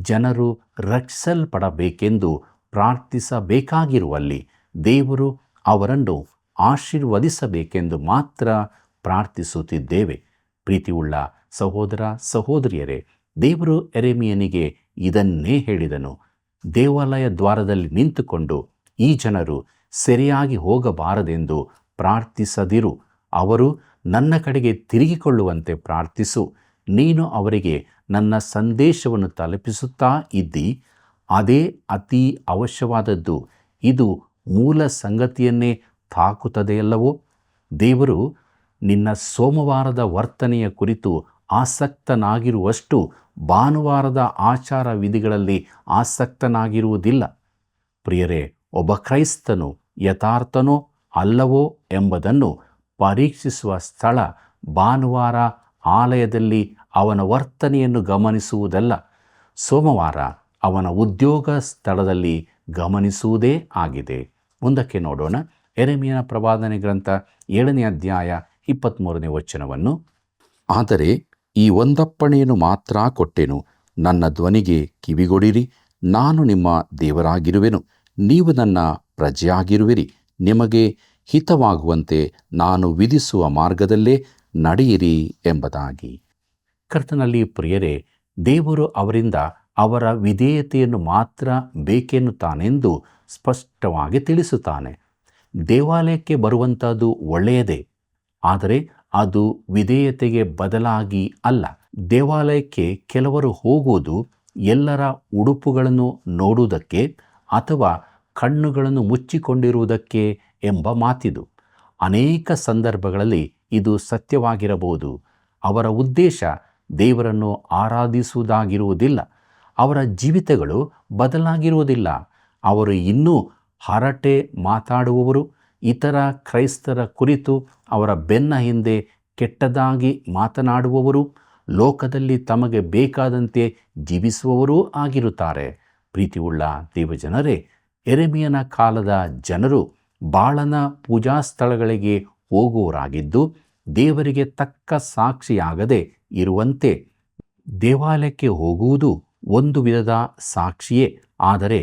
ಜನರು ರಕ್ಷಿಸಲ್ಪಡಬೇಕೆಂದು ಪ್ರಾರ್ಥಿಸಬೇಕಾಗಿರುವಲ್ಲಿ ದೇವರು ಅವರನ್ನು ಆಶೀರ್ವದಿಸಬೇಕೆಂದು ಮಾತ್ರ ಪ್ರಾರ್ಥಿಸುತ್ತಿದ್ದೇವೆ. ಪ್ರೀತಿಯುಳ್ಳ ಸಹೋದರ ಸಹೋದರಿಯರೇ, ದೇವರು ಯೆರೆಮೀಯನಿಗೆ ಇದನ್ನೇ ಹೇಳಿದನು. ದೇವಾಲಯ ದ್ವಾರದಲ್ಲಿ ನಿಂತುಕೊಂಡು ಈ ಜನರು ಸೆರೆಯಾಗಿ ಹೋಗಬಾರದೆಂದು ಪ್ರಾರ್ಥಿಸದಿರು, ಅವರು ನನ್ನ ಕಡೆಗೆ ತಿರುಗಿಕೊಳ್ಳುವಂತೆ ಪ್ರಾರ್ಥಿಸು. ನೀನು ಅವರಿಗೆ ನನ್ನ ಸಂದೇಶವನ್ನು ತಲುಪಿಸುತ್ತಾ ಇದ್ದಿ, ಅದೇ ಅತಿ ಅವಶ್ಯವಾದದ್ದು. ಇದು ಮೂಲ ಸಂಗತಿಯನ್ನೇ ತಾಕುತ್ತದೆಯಲ್ಲವೋ? ದೇವರು ನಿನ್ನ ಸೋಮವಾರದ ವರ್ತನೆಯ ಕುರಿತು ಆಸಕ್ತನಾಗಿರುವಷ್ಟು ಭಾನುವಾರದ ಆಚಾರ ವಿಧಿಗಳಲ್ಲಿ ಆಸಕ್ತನಾಗಿರುವುದಿಲ್ಲ. ಪ್ರಿಯರೇ, ಒಬ್ಬ ಕ್ರೈಸ್ತನು ಯಥಾರ್ಥನೋ ಅಲ್ಲವೋ ಎಂಬುದನ್ನು ಪರೀಕ್ಷಿಸುವ ಸ್ಥಳ ಭಾನುವಾರ ಆಲಯದಲ್ಲಿ ಅವನ ವರ್ತನೆಯನ್ನು ಗಮನಿಸುವುದಲ್ಲ, ಸೋಮವಾರ ಅವನ ಉದ್ಯೋಗ ಸ್ಥಳದಲ್ಲಿ ಗಮನಿಸುವುದೇ ಆಗಿದೆ. ಮುಂದಕ್ಕೆ ನೋಡೋಣ. ಯೆರೆಮೀಯನ ಪ್ರವಾದನೆ ಗ್ರಂಥ 7ನೇ ಅಧ್ಯಾಯ 23ನೇ ವಚನವನ್ನು. ಆದರೆ ಈ ಒಂದಪ್ಪಣೆಯನ್ನು ಮಾತ್ರ ಕೊಟ್ಟೆನು, ನನ್ನ ಧ್ವನಿಗೆ ಕಿವಿಗೊಡಿರಿ. ನಾನು ನಿಮ್ಮ ದೇವರಾಗಿರುವೆನು, ನೀವು ನನ್ನ ಪ್ರಜೆಯಾಗಿರುವಿರಿ. ನಿಮಗೆ ಹಿತವಾಗುವಂತೆ ನಾನು ವಿಧಿಸುವ ಮಾರ್ಗದಲ್ಲೇ ನಡೆಯಿರಿ ಎಂಬುದಾಗಿ. ಕರ್ತನಲ್ಲಿ ಪ್ರಿಯರೇ, ದೇವರು ಅವರಿಂದ ಅವರ ವಿಧೇಯತೆಯನ್ನು ಮಾತ್ರ ಬೇಕೆನ್ನುತ್ತಾನೆಂದು ಸ್ಪಷ್ಟವಾಗಿ ತಿಳಿಸುತ್ತಾನೆ. ದೇವಾಲಯಕ್ಕೆ ಬರುವಂಥದ್ದು ಒಳ್ಳೆಯದೇ, ಆದರೆ ಅದು ವಿಧೇಯತೆಗೆ ಬದಲಾಗಿ ಅಲ್ಲ. ದೇವಾಲಯಕ್ಕೆ ಕೆಲವರು ಹೋಗುವುದು ಎಲ್ಲರ ಉಡುಪುಗಳನ್ನು ನೋಡುವುದಕ್ಕೆ ಅಥವಾ ಕಣ್ಣುಗಳನ್ನು ಮುಚ್ಚಿಕೊಂಡಿರುವುದಕ್ಕೆ ಎಂಬ ಮಾತಿದು. ಅನೇಕ ಸಂದರ್ಭಗಳಲ್ಲಿ ಇದು ಸತ್ಯವಾಗಿರಬಹುದು. ಅವರ ಉದ್ದೇಶ ದೇವರನ್ನು ಆರಾಧಿಸುವುದಾಗಿರುವುದಿಲ್ಲ. ಅವರ ಜೀವಿತಗಳು ಬದಲಾಗಿರುವುದಿಲ್ಲ. ಅವರು ಇನ್ನೂ ಹರಟೆ ಮಾತಾಡುವವರು, ಇತರ ಕ್ರೈಸ್ತರ ಕುರಿತು ಅವರ ಬೆನ್ನ ಹಿಂದೆ ಕೆಟ್ಟದಾಗಿ ಮಾತನಾಡುವವರು, ಲೋಕದಲ್ಲಿ ತಮಗೆ ಬೇಕಾದಂತೆ ಜೀವಿಸುವವರೂ ಆಗಿರುತ್ತಾರೆ. ಪ್ರೀತಿಯುಳ್ಳ ದೇವಜನರೇ, ಯೆರೆಮೀಯನ ಕಾಲದ ಜನರು ಬಾಳನ ಪೂಜಾ ಸ್ಥಳಗಳಿಗೆ ಹೋಗುವವರಾಗಿದ್ದು, ದೇವರಿಗೆ ತಕ್ಕ ಸಾಕ್ಷಿಯಾಗದೆ ಇರುವಂತೆ ದೇವಾಲಯಕ್ಕೆ ಹೋಗುವುದು ಒಂದು ವಿಧದ ಸಾಕ್ಷಿಯೇ. ಆದರೆ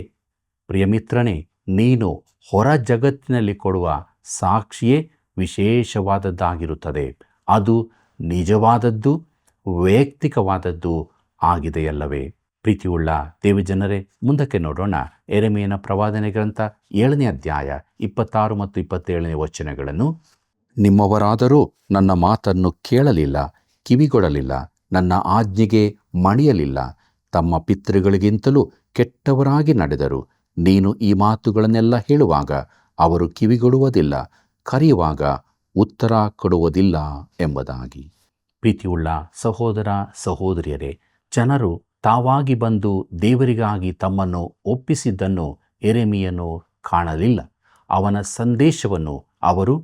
ಪ್ರಿಯಮಿತ್ರನೇ, ನೀನು ಹೊರ ಜಗತ್ತಿನಲ್ಲಿ ಕೊಡುವ ಸಾಕ್ಷಿಯೇ ವಿಶೇಷವಾದದ್ದಾಗಿರುತ್ತದೆ. ಅದು ನಿಜವಾದದ್ದು, ವೈಯಕ್ತಿಕವಾದದ್ದು ಆಗಿದೆಯಲ್ಲವೇ? ಪ್ರೀತಿಯುಳ್ಳ ದೇವಜನರೇ, ಮುಂದಕ್ಕೆ ನೋಡೋಣ. ಯೆರೆಮೀಯನ ಪ್ರವಾದನೆ ಗ್ರಂಥ 7ನೇ ಅಧ್ಯಾಯ 26 ಮತ್ತು 27ನೇ ವಚನಗಳನ್ನು. ನಿಮ್ಮವರಾದರೂ ನನ್ನ ಮಾತನ್ನು ಕೇಳಲಿಲ್ಲ, ಕಿವಿಗೊಡಲಿಲ್ಲ, ನನ್ನ ಆಜ್ಞೆಗೆ ಮಣಿಯಲಿಲ್ಲ. ತಮ್ಮ ಪಿತೃಗಳಿಗಿಂತಲೂ ಕೆಟ್ಟವರಾಗಿ ನಡೆದರು. ನೀನು ಈ ಮಾತುಗಳನ್ನೆಲ್ಲ ಹೇಳುವಾಗ ಅವರು ಕಿವಿಗೊಡುವುದಿಲ್ಲ, ಕರೆಯುವಾಗ ಉತ್ತರ ಕೊಡುವುದಿಲ್ಲ ಎಂಬುದಾಗಿ. ಪ್ರೀತಿಯುಳ್ಳ ಸಹೋದರ ಸಹೋದರಿಯರೇ, ಜನರು ತಾವಾಗಿ ಬಂದು ದೇವರಿಗಾಗಿ ತಮ್ಮನ್ನು ಒಪ್ಪಿಸಿದ್ದನ್ನು ಯೆರೆಮೀಯನು ಕಾಣಲಿಲ್ಲ. ಅವನ ಸಂದೇಶವನ್ನು ಅವರು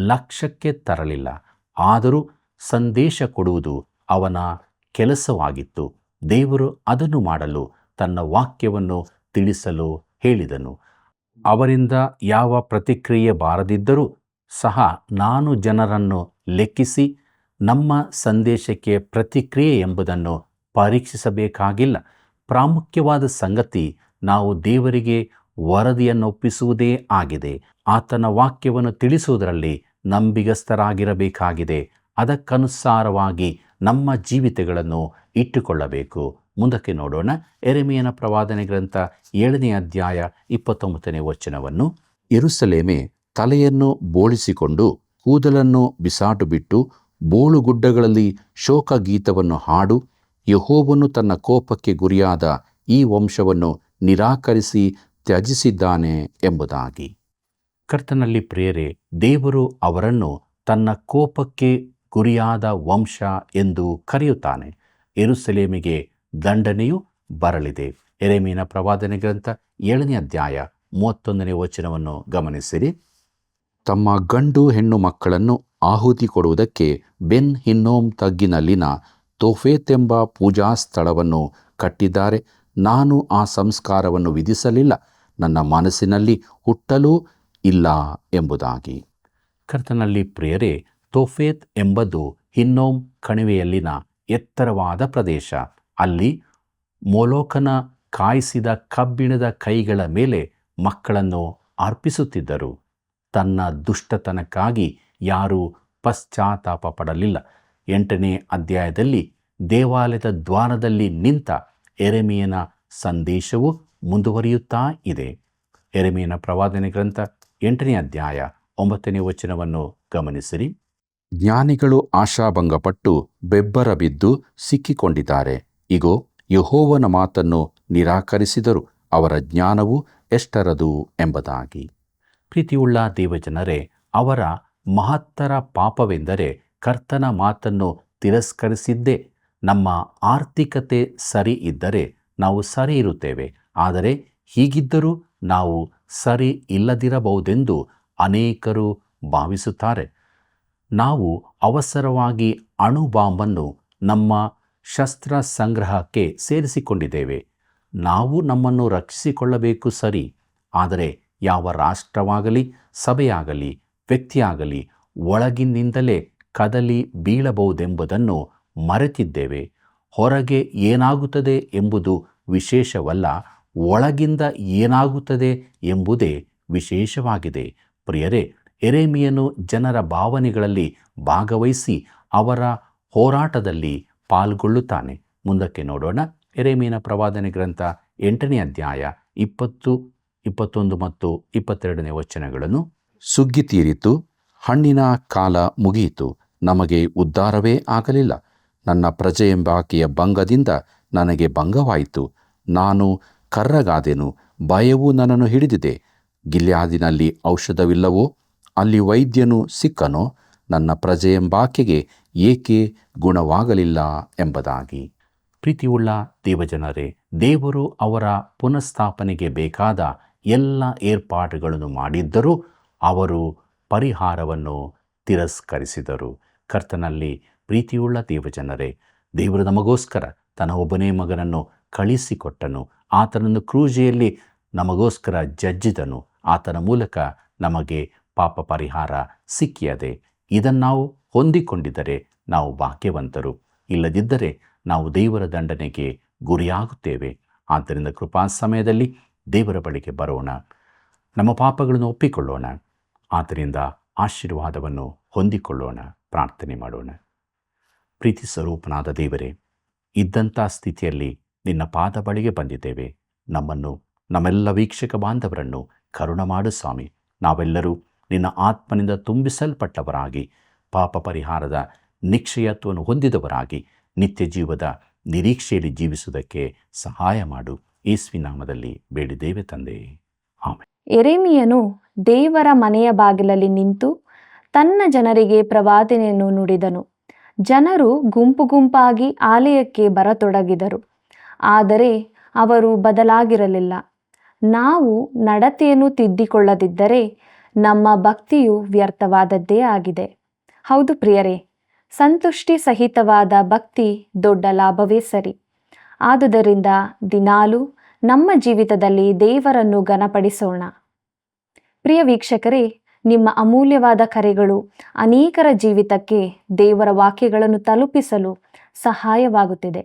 ಲಕ್ಷ್ಯಕ್ಕೆ ತರಲಿಲ್ಲ. ಆದರೂ ಸಂದೇಶ ಕೊಡುವುದು ಅವನ ಕೆಲಸವಾಗಿತ್ತು. ದೇವರು ಅದನ್ನು ಮಾಡಲು ತನ್ನ ವಾಕ್ಯವನ್ನು ತಿಳಿಸಲು ಹೇಳಿದನು. ಅವರಿಂದ ಯಾವ ಪ್ರತಿಕ್ರಿಯೆ ಬಾರದಿದ್ದರೂ ಸಹ ನಾನು ಜನರನ್ನು ಲೆಕ್ಕಿಸಿ ನಮ್ಮ ಸಂದೇಶಕ್ಕೆ ಪ್ರತಿಕ್ರಿಯೆ ಎಂಬುದನ್ನು ಪರೀಕ್ಷಿಸಬೇಕಾಗಿಲ್ಲ. ಪ್ರಾಮುಖ್ಯವಾದ ಸಂಗತಿ ನಾವು ದೇವರಿಗೆ ವರದಿಯನ್ನೊಪ್ಪಿಸುವುದೇ ಆಗಿದೆ. ಆತನ ವಾಕ್ಯವನ್ನು ತಿಳಿಸುವುದರಲ್ಲಿ ನಂಬಿಗಸ್ತರಾಗಿರಬೇಕಾಗಿದೆ. ಅದಕ್ಕನುಸಾರವಾಗಿ ನಮ್ಮ ಜೀವಿತಗಳನ್ನು ಇಟ್ಟುಕೊಳ್ಳಬೇಕು. ಮುಂದಕ್ಕೆ ನೋಡೋಣ. ಯೆರೆಮೀಯನ ಪ್ರವಾದನೆ ಗ್ರಂಥ 7ನೇ ಅಧ್ಯಾಯ 29ನೇ ವಚನವನ್ನು. ಯೆರೂಸಲೇಮೇ, ತಲೆಯನ್ನು ಬೋಳಿಸಿಕೊಂಡು ಕೂದಲನ್ನು ಬಿಸಾಟು ಬಿಟ್ಟು ಬೋಳುಗುಡ್ಡಗಳಲ್ಲಿ ಶೋಕಗೀತವನ್ನು ಹಾಡು. ಯೆಹೋವನು ತನ್ನ ಕೋಪಕ್ಕೆ ಗುರಿಯಾದ ಈ ವಂಶವನ್ನು ನಿರಾಕರಿಸಿ ತ್ಯಜಿಸಿದ್ದಾನೆ ಎಂಬುದಾಗಿ. ಕರ್ತನಲ್ಲಿ ಪ್ರಿಯರೇ, ದೇವರು ಅವರನ್ನು ತನ್ನ ಕೋಪಕ್ಕೆ ಗುರಿಯಾದ ವಂಶ ಎಂದು ಕರೆಯುತ್ತಾನೆ. ಯೆರೂಸಲೇಮಿಗೆ ದಂಡನೆಯು ಬರಲಿದೆ. ಯೆರೆಮೀಯನ ಪ್ರವಾದನೆ ಗ್ರಂಥ 7ನೇ ಅಧ್ಯಾಯ 31ನೇ ವಚನವನ್ನು ಗಮನಿಸಿರಿ. ತಮ್ಮ ಗಂಡು ಹೆಣ್ಣು ಮಕ್ಕಳನ್ನು ಆಹುತಿ ಕೊಡುವುದಕ್ಕೆ ಬೆನ್ ಹಿನ್ನೋಮ್ ತಗ್ಗಿನಲ್ಲಿನ ತೋಫೆತ್ ಎಂಬ ಪೂಜಾ ಸ್ಥಳವನ್ನು ಕಟ್ಟಿದ್ದಾರೆ. ನಾನು ಆ ಸಂಸ್ಕಾರವನ್ನು ವಿಧಿಸಲಿಲ್ಲ, ನನ್ನ ಮನಸ್ಸಿನಲ್ಲಿ ಹುಟ್ಟಲೂ ಇಲ್ಲ ಎಂಬುದಾಗಿ. ಕರ್ತನಲ್ಲಿ ಪ್ರಿಯರೇ, ತೋಫೆತ್ ಎಂಬುದು ಹಿನ್ನೋಮ್ ಕಣಿವೆಯಲ್ಲಿನ ಎತ್ತರವಾದ ಪ್ರದೇಶ. ಅಲ್ಲಿ ಮೊಲೋಕನ ಕಾಯಿಸಿದ ಕಬ್ಬಿಣದ ಕೈಗಳ ಮೇಲೆ ಮಕ್ಕಳನ್ನು ಅರ್ಪಿಸುತ್ತಿದ್ದರು. ತನ್ನ ದುಷ್ಟತನಕ್ಕಾಗಿ ಯಾರೂ ಪಶ್ಚಾತ್ತಾಪ ಪಡಲಿಲ್ಲ. 8ನೇ ಅಧ್ಯಾಯದಲ್ಲಿ ದೇವಾಲಯದ ದ್ವಾರದಲ್ಲಿ ನಿಂತ ಯೆರೆಮೀಯನ ಸಂದೇಶವು ಮುಂದುವರಿಯುತ್ತಾ ಇದೆ. ಯೆರೆಮೀಯನ ಪ್ರವಾದನೆ ಗ್ರಂಥ 8ನೇ ಅಧ್ಯಾಯ 9ನೇ ವಚನವನ್ನು ಗಮನಿಸಿರಿ. ಜ್ಞಾನಿಗಳು ಆಶಾಭಂಗಪಟ್ಟು ಬೆಬ್ಬರ ಬಿದ್ದು ಸಿಕ್ಕಿಕೊಂಡಿದ್ದಾರೆ. ಇಗೋ, ಯೆಹೋವನ ಮಾತನ್ನು ನಿರಾಕರಿಸಿದರು, ಅವರ ಜ್ಞಾನವು ಎಷ್ಟರದು ಎಂಬುದಾಗಿ. ಪ್ರೀತಿಯುಳ್ಳ ದೇವಜನರೇ, ಅವರ ಮಹತ್ತರ ಪಾಪವೆಂದರೆ ಕರ್ತನ ಮಾತನ್ನು ತಿರಸ್ಕರಿಸಿದ್ದೇ. ನಮ್ಮ ಆರ್ಥಿಕತೆ ಸರಿ ಇದ್ದರೆ ನಾವು ಸರಿ ಇರುತ್ತೇವೆ. ಆದರೆ ಹೀಗಿದ್ದರೂ ನಾವು ಸರಿ ಇಲ್ಲದಿರಬಹುದೆಂದು ಅನೇಕರು ಭಾವಿಸುತ್ತಾರೆ. ನಾವು ಅವಸರವಾಗಿ ಅಣುಬಾಂಬನ್ನು ನಮ್ಮ ಶಸ್ತ್ರ ಸಂಗ್ರಹಕ್ಕೆ ಸೇರಿಸಿಕೊಂಡಿದ್ದೇವೆ. ನಾವು ನಮ್ಮನ್ನು ರಕ್ಷಿಸಿಕೊಳ್ಳಬೇಕು ಸರಿ, ಆದರೆ ಯಾವ ರಾಷ್ಟ್ರವಾಗಲಿ, ಸಭೆಯಾಗಲಿ, ವ್ಯಕ್ತಿಯಾಗಲಿ ಒಳಗಿನಿಂದಲೇ ಕದಲಿ ಬೀಳಬಹುದೆಂಬುದನ್ನು ಮರೆತಿದ್ದೇವೆ. ಹೊರಗೆ ಏನಾಗುತ್ತದೆ ಎಂಬುದು ವಿಶೇಷವಲ್ಲ, ಒಳಗಿಂದ ಏನಾಗುತ್ತದೆ ಎಂಬುದೇ ವಿಶೇಷವಾಗಿದೆ. ಪ್ರಿಯರೇ, ಯೆರೆಮೀಯನು ಜನರ ಭಾವನೆಗಳಲ್ಲಿ ಭಾಗವಹಿಸಿ ಅವರ ಹೋರಾಟದಲ್ಲಿ ಪಾಲ್ಗೊಳ್ಳುತ್ತಾನೆ. ಮುಂದಕ್ಕೆ ನೋಡೋಣ. ಯೆರೆಮೀಯನ ಪ್ರವಾದನೆ ಗ್ರಂಥ 8ನೇ ಅಧ್ಯಾಯ 20, 21 ಮತ್ತು 22ನೇ ವಚನಗಳನ್ನು. ಸುಗ್ಗಿ ತೀರಿತು, ಹಣ್ಣಿನ ಕಾಲ ಮುಗಿಯಿತು, ನಮಗೆ ಉದ್ಧಾರವೇ ಆಗಲಿಲ್ಲ. ನನ್ನ ಪ್ರಜೆಯೆಂಬಾಕೆಯ ಭಂಗದಿಂದ ನನಗೆ ಭಂಗವಾಯಿತು. ನಾನು ಕರ್ರಗಾದೆನು, ಭಯವು ನನ್ನನ್ನು ಹಿಡಿದಿದೆ. ಗಿಲ್ಯಾದಿನಲ್ಲಿ ಔಷಧವಿಲ್ಲವೋ? ಅಲ್ಲಿ ವೈದ್ಯನು ಸಿಕ್ಕನೋ? ನನ್ನ ಪ್ರಜೆಯೆಂಬಾಕೆಗೆ ಏಕೆ ಗುಣವಾಗಲಿಲ್ಲ ಎಂಬುದಾಗಿ. ಪ್ರೀತಿಯುಳ್ಳ ದೇವಜನರೇ, ದೇವರು ಅವರ ಪುನಃಸ್ಥಾಪನೆಗೆ ಬೇಕಾದ ಎಲ್ಲ ಏರ್ಪಾಡುಗಳನ್ನು ಮಾಡಿದ್ದರೂ ಅವರು ಪರಿಹಾರವನ್ನು ತಿರಸ್ಕರಿಸಿದರು. ಕರ್ತನಲ್ಲಿ ಪ್ರೀತಿಯುಳ್ಳ ದೇವಜನರೇ, ದೇವರು ನಮಗೋಸ್ಕರ ತನ್ನ ಒಬ್ಬನೇ ಮಗನನ್ನು ಕಳಿಸಿಕೊಟ್ಟನು. ಆತನನ್ನು ಕ್ರೂಜೆಯಲ್ಲಿ ನಮಗೋಸ್ಕರ ಜಜ್ಜಿದನು. ಆತನ ಮೂಲಕ ನಮಗೆ ಪಾಪ ಪರಿಹಾರ ಸಿಕ್ಕಿಯದೆ. ಇದನ್ನು ನಾವು ಹೊಂದಿಕೊಂಡಿದ್ದರೆ ನಾವು ಭಾಗ್ಯವಂತರು. ಇಲ್ಲದಿದ್ದರೆ ನಾವು ದೇವರ ದಂಡನೆಗೆ ಗುರಿಯಾಗುತ್ತೇವೆ. ಆದ್ದರಿಂದ ಕೃಪಾ ಸಮಯದಲ್ಲಿ ದೇವರ ಬಳಿಗೆ ಬರೋಣ, ನಮ್ಮ ಪಾಪಗಳನ್ನು ಒಪ್ಪಿಕೊಳ್ಳೋಣ, ಆದ್ದರಿಂದ ಆಶೀರ್ವಾದವನ್ನು ಹೊಂದಿಕೊಳ್ಳೋಣ. ಪ್ರಾರ್ಥನೆ ಮಾಡೋಣ. ಪ್ರೀತಿ ಸ್ವರೂಪನಾದ ದೇವರೇ, ಇದ್ದಂಥ ಸ್ಥಿತಿಯಲ್ಲಿ ನಿನ್ನ ಪಾದ ಬಳಿಗೆ ಬಂದಿದ್ದೇವೆ. ನಮ್ಮನ್ನು, ನಮ್ಮೆಲ್ಲ ವೀಕ್ಷಕ ಬಾಂಧವರನ್ನು ಕರುಣ ಮಾಡು ಸ್ವಾಮಿ. ನಾವೆಲ್ಲರೂ ನಿನ್ನ ಆತ್ಮನಿಂದ ತುಂಬಿಸಲ್ಪಟ್ಟವರಾಗಿ, ಪಾಪ ಪರಿಹಾರದ ನಿಶ್ಚಯತ್ವವನ್ನು ಹೊಂದಿದವರಾಗಿ, ನಿತ್ಯ ಜೀವದ ನಿರೀಕ್ಷೆಯಲ್ಲಿ ಜೀವಿಸುವುದಕ್ಕೆ ಸಹಾಯ ಮಾಡು. ಯೇಸುವಿನ ನಾಮದಲ್ಲಿ ಬೇಡಿದ್ದೇವೆ ತಂದೆ, ಆಮೆನ್. ಯೆರೆಮೀಯನು ದೇವರ ಮನೆಯ ಬಾಗಿಲಲ್ಲಿ ನಿಂತು ತನ್ನ ಜನರಿಗೆ ಪ್ರವಾದನೆಯನ್ನು ನುಡಿದನು. ಜನರು ಗುಂಪು ಗುಂಪಾಗಿ ಆಲಯಕ್ಕೆ ಬರತೊಡಗಿದರು, ಆದರೆ ಅವರು ಬದಲಾಗಿರಲಿಲ್ಲ. ನಾವು ನಡತೆಯನ್ನು ತಿದ್ದಿಕೊಳ್ಳದಿದ್ದರೆ ನಮ್ಮ ಭಕ್ತಿಯು ವ್ಯರ್ಥವಾದದ್ದೇ ಆಗಿದೆ. ಹೌದು ಪ್ರಿಯರೇ, ಸಂತುಷ್ಟಿ ಸಹಿತವಾದ ಭಕ್ತಿ ದೊಡ್ಡ ಲಾಭವೇ ಸರಿ. ಆದುದರಿಂದ ದಿನಾಲೂ ನಮ್ಮ ಜೀವಿತದಲ್ಲಿ ದೇವರನ್ನು ಘನಪಡಿಸೋಣ. ಪ್ರಿಯ ವೀಕ್ಷಕರೇ, ನಿಮ್ಮ ಅಮೂಲ್ಯವಾದ ಕರೆಗಳು ಅನೇಕರ ಜೀವಿತಕ್ಕೆ ದೇವರ ವಾಕ್ಯಗಳನ್ನು ತಲುಪಿಸಲು ಸಹಾಯವಾಗುತ್ತಿದೆ.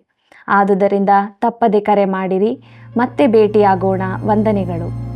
ಆದುದರಿಂದ ತಪ್ಪದೆ ಕರೆ ಮಾಡಿರಿ. ಮತ್ತೆ ಭೇಟಿಯಾಗೋಣ. ವಂದನೆಗಳು.